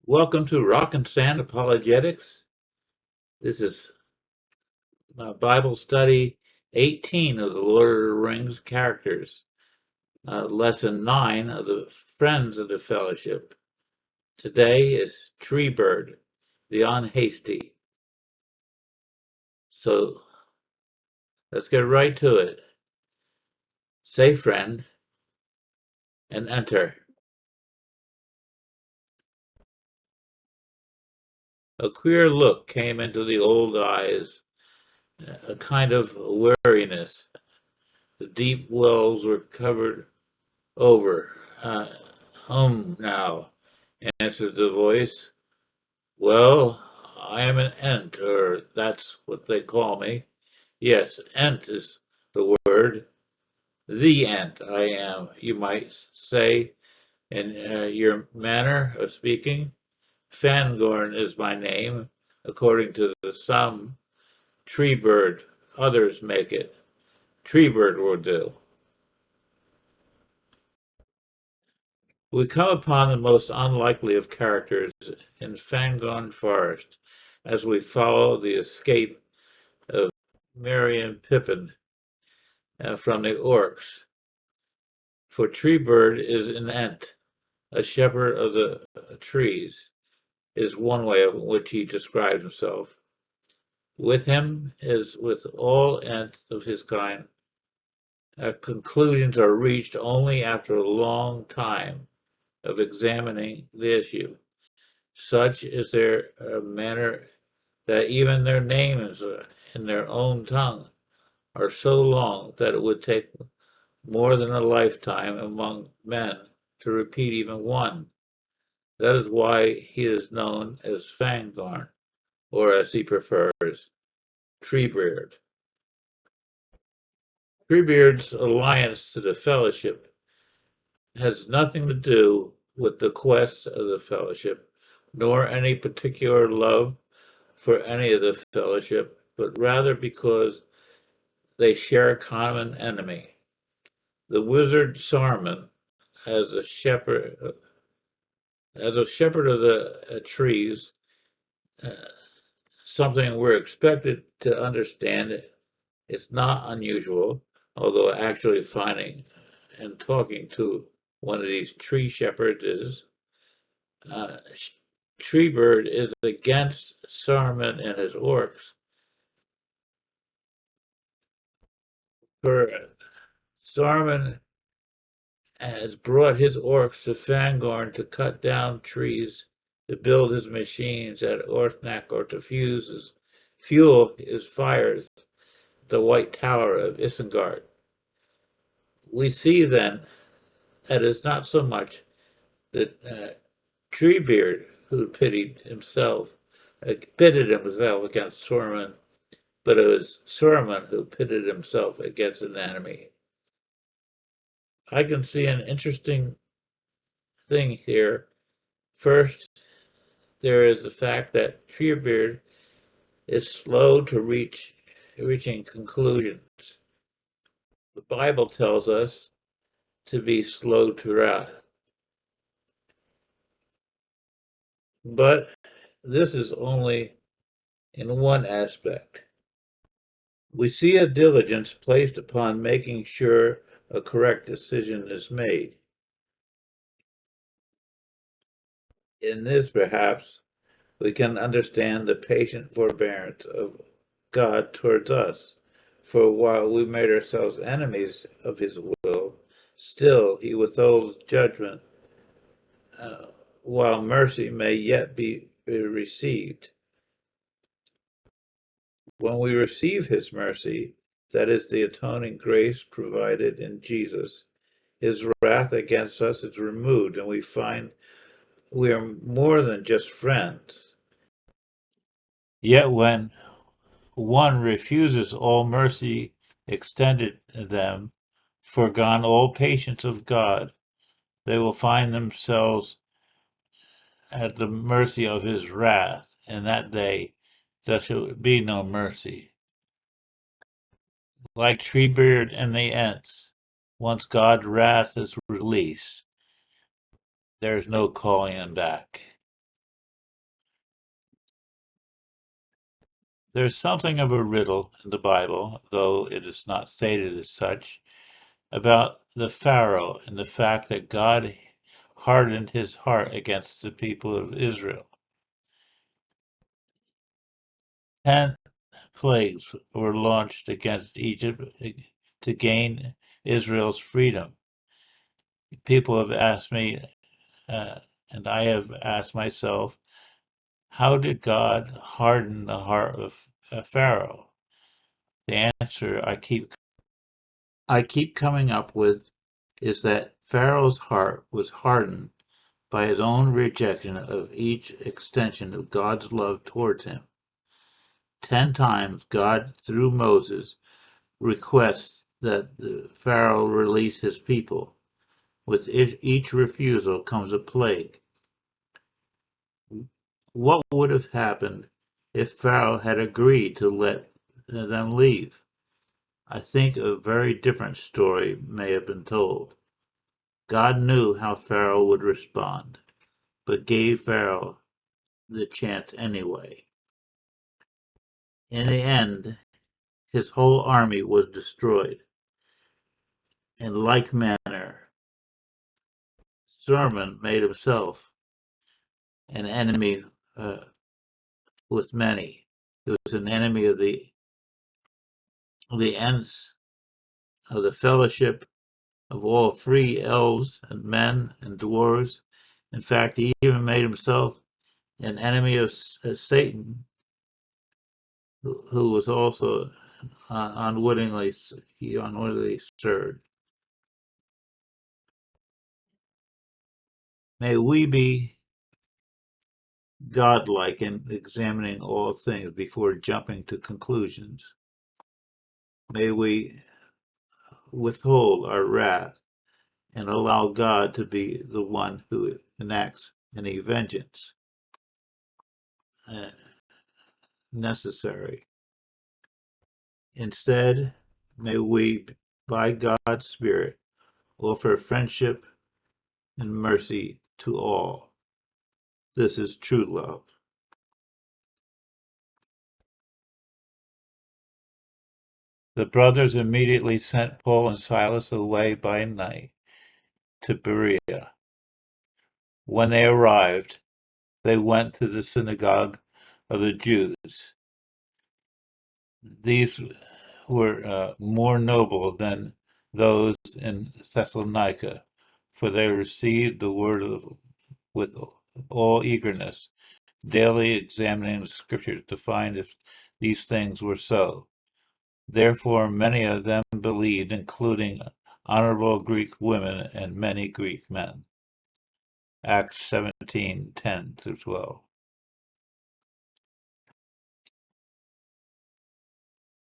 Welcome to Rock and Sand Apologetics. This is Bible study 18 of the Lord of the Rings characters, lesson 9 of the Friends of the Fellowship. Today is Treebeard, the Unhasty. So let's get right to it. Say friend and enter. A queer look came into the old eyes, a kind of weariness. The deep wells were covered over. Now, answered the voice. Well, I am an Ent, or that's what they call me. Yes, Ent is the word. The Ent I am, you might say, in your manner of speaking. Fangorn is my name, according to the some. Treebeard, others make it. Treebeard will do. We come upon the most unlikely of characters in Fangorn Forest as we follow the escape of Merry and Pippin from the orcs. For Treebeard is an Ent, a shepherd of the trees, is one way in which he describes himself. With him, as with all Ents of his kind, conclusions are reached only after a long time of examining the issue. Such is their manner that even their names in their own tongue are so long that it would take more than a lifetime among men to repeat even one. That is why he is known as Fangorn, or as he prefers, Treebeard. Treebeard's alliance to the Fellowship has nothing to do with the quest of the Fellowship, nor any particular love for any of the Fellowship, but rather because they share a common enemy. The wizard Saruman, as a shepherd, of the trees, uh, something we're expected to understand. It's not unusual, although actually finding and talking to one of these tree shepherds is. Uh, Treebeard is against Saruman and his orcs. For Saruman has brought his orcs to Fangorn to cut down trees, to build his machines at Orthnak, or to fuel his fires at the White Tower of Isengard. We see then that it's not so much that Treebeard who pitted himself against Saruman, but it was Saruman who pitted himself against an enemy. I can see an interesting thing here. First, there is the fact that Treebeard is slow to reaching conclusions. The Bible tells us to be slow to wrath. But this is only in one aspect. We see a diligence placed upon making sure a correct decision is made. In this, perhaps, we can understand the patient forbearance of God towards us. For while we made ourselves enemies of his will, still he withholds judgment, while mercy may yet be received. When we receive his mercy, that is the atoning grace provided in Jesus, his wrath against us is removed, and we find we are more than just friends. Yet when one refuses all mercy extended to them, forgone all patience of God, they will find themselves at the mercy of his wrath, and that day there shall be no mercy. Like Treebeard and the Ents, once God's wrath is released, there is no calling him back. There's something of a riddle in the Bible, though it is not stated as such, about the Pharaoh and the fact that God hardened his heart against the people of Israel. 10 plagues were launched against Egypt to gain Israel's freedom. People have asked me, and I have asked myself, how did God harden the heart of Pharaoh? The answer I keep coming up with is that Pharaoh's heart was hardened by his own rejection of each extension of God's love towards him. 10 times God, through Moses, requests that the Pharaoh release his people. With each refusal comes a plague. What would have happened if Pharaoh had agreed to let them leave? I think a very different story may have been told. God knew how Pharaoh would respond, but gave Pharaoh the chance anyway. In the end, his whole army was destroyed. In like manner, Solomon made himself an enemy with many. He was an enemy of the ends of the fellowship of all free elves and men and dwarves. In fact, he even made himself an enemy of Satan, who was also unwittingly served. May we be godlike in examining all things before jumping to conclusions. May we withhold our wrath and allow God to be the one who enacts any vengeance necessary. Instead, may we, by God's Spirit, offer friendship and mercy to all. This is true love. The brothers immediately sent Paul and Silas away by night to Berea. When they arrived, they went to the synagogue of the Jews. These were more noble than those in Thessalonica, for they received the word with all eagerness, daily examining the scriptures to find if these things were so. Therefore, many of them believed, including honorable Greek women and many Greek men. Acts 17:10-12.